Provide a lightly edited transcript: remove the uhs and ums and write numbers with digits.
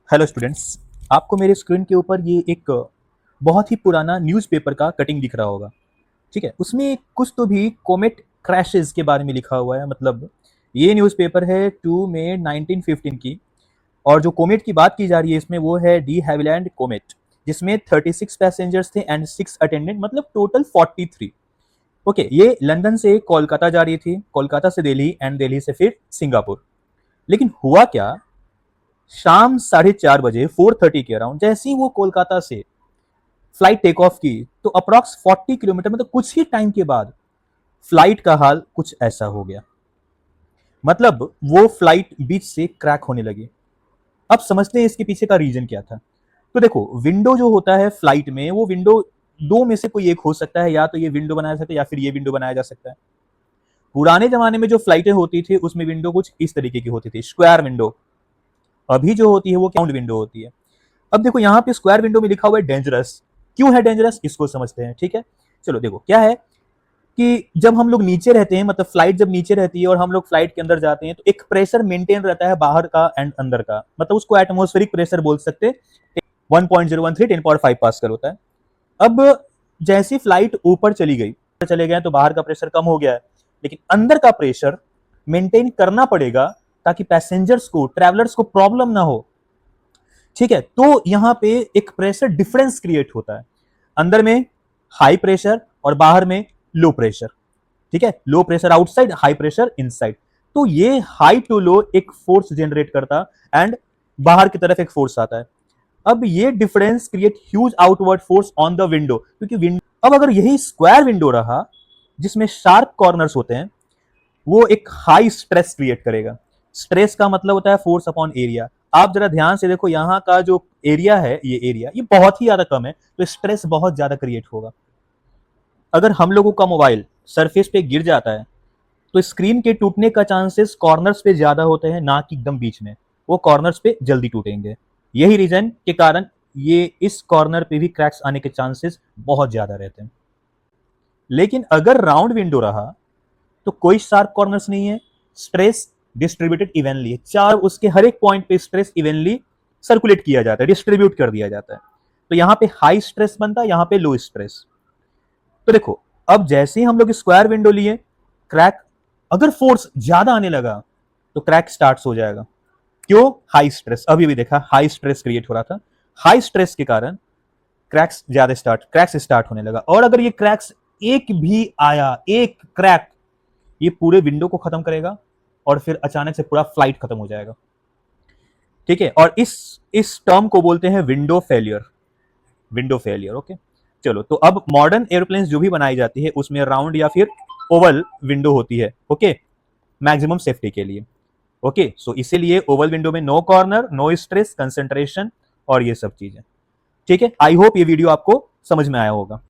Hello students. आपको मेरे screen के ऊपर ये एक बहुत ही पुराना न्यूज़पेपर का कटिंग दिख रहा होगा। ठीक है, उसमें कुछ तो भी कोमेट क्रैशेस के बारे में लिखा हुआ है। मतलब ये न्यूज़पेपर है 2 मई 1915 की, और जो कोमेट की बात की जा रही है इसमें वो है डी हैविलैंड कोमेट, जिसमें 36 पैसेंजर्स थे एंड 6 अटेंडेंट, मतलब टोटल 43। ओके, ये लंदन से कोलकाता जा रही थी, कोलकाता से दिल्ली एंड दिल्ली से फिर सिंगापुर। लेकिन हुआ क्या, शाम 4:30 बजे 4:30 के अराउंड जैसे ही वो कोलकाता से फ्लाइट टेक ऑफ की, तो अप्रॉक्स 40 किलोमीटर, मतलब कुछ ही टाइम के बाद फ्लाइट का हाल कुछ ऐसा हो गया। मतलब वो फ्लाइट बीच से क्रैक होने लगी। अब समझते हैं इसके पीछे का रीजन क्या था। तो देखो, विंडो जो होता है फ्लाइट में, वो विंडो दो में से कोई एक हो सकता है। या तो ये विंडो बनाया जा सकता है या फिर ये विंडो बनाया जा सकता है। पुराने जमाने में जो फ्लाइटें होती थी उसमें विंडो कुछ इस तरीके की होती थी, स्क्वायर विंडो। अभी जो होती है वो राउंड विंडो होती है। अब देखो, यहाँ पे स्क्वायर विंडो में लिखा हुआ है डेंजरस। क्यों है डेंजरस, इसको समझते हैं। ठीक है, चलो देखो क्या है कि जब हम लोग नीचे रहते हैं, मतलब फ्लाइट जब नीचे रहती है और हम लोग फ्लाइट के अंदर जाते हैं, तो एक प्रेशर मेंटेन रहता है बाहर का एंड अंदर का। मतलब उसको एटमोस्फेरिक प्रेशर बोल सकते हैं। 1.013 10.5 पास्कल होता है। अब जैसी फ्लाइट ऊपर चली गई, चले गए तो बाहर का प्रेशर कम हो गया है, लेकिन अंदर का प्रेशर मेंटेन करना पड़ेगा ताकि पैसेंजर्स को, ट्रैवलर्स को प्रॉब्लम ना हो। ठीक है, तो यहां पे एक प्रेशर डिफरेंस क्रिएट होता है। अंदर में हाई प्रेशर और बाहर में लो प्रेशर। ठीक है, low pressure outside, high pressure inside. तो ये हाई टू लो एक फोर्स जनरेट करता एंड बाहर की तरफ एक फोर्स आता है। अब ये difference create huge outward force on the window, क्योंकि विंडो, अब अगर यही स्क्वायर विंडो रहा जिसमें शार्प कॉर्नर्स होते हैं, वो एक हाई स्ट्रेस क्रिएट करेगा। स्ट्रेस का मतलब होता है फोर्स अपॉन एरिया। आप जरा ध्यान से देखो, यहाँ का जो एरिया है, ये एरिया ये बहुत ही ज्यादा कम है, तो स्ट्रेस बहुत ज्यादा क्रिएट होगा। अगर हम लोगों का मोबाइल सरफेस पे गिर जाता है, तो स्क्रीन के टूटने का चांसेस कॉर्नर्स पे ज्यादा होते हैं, ना कि एकदम बीच में। वो कॉर्नर्स पे जल्दी टूटेंगे। यही रीजन के कारण ये इस कॉर्नर पे भी क्रैक्स आने के चांसेस बहुत ज्यादा रहते हैं। लेकिन अगर राउंड विंडो रहा तो कोई शार्प कॉर्नर्स नहीं है, स्ट्रेस डिस्ट्रीब्यूटेड इवनली है। चार उसके हर एक पॉइंट पे स्ट्रेस इवनली सर्कुलेट किया जाता है, डिस्ट्रीब्यूट कर दिया जाता है। तो यहां पे हाई स्ट्रेस बनता है, यहां पे लो स्ट्रेस। तो देखो, अब जैसे ही हम लोग स्क्वायर विंडो लिए, क्रैक अगर फोर्स ज्यादा आने लगा तो क्रैक स्टार्ट हो जाएगा। क्यों, हाई स्ट्रेस। अभी भी देखा, हाई स्ट्रेस क्रिएट हो रहा था। हाई स्ट्रेस के कारण क्रैक्स स्टार्ट होने लगा। और अगर ये क्रैक्स एक भी आया, एक क्रैक, ये पूरे विंडो को खत्म करेगा और फिर अचानक से पूरा फ्लाइट खत्म हो जाएगा। ठीक है, और इस टर्म को बोलते हैं window failure. Window failure, okay. चलो, तो अब मॉडर्न एरोप्लेन्स जो भी बनाई जाती है उसमें राउंड या फिर ओवल विंडो होती है। ओके, मैक्सिमम सेफ्टी के लिए। ओके, सो इसीलिए ओवल विंडो में no corner, no stress, concentration और ये सब चीजें। ठीक है, आई होप ये वीडियो आपको समझ में आया होगा।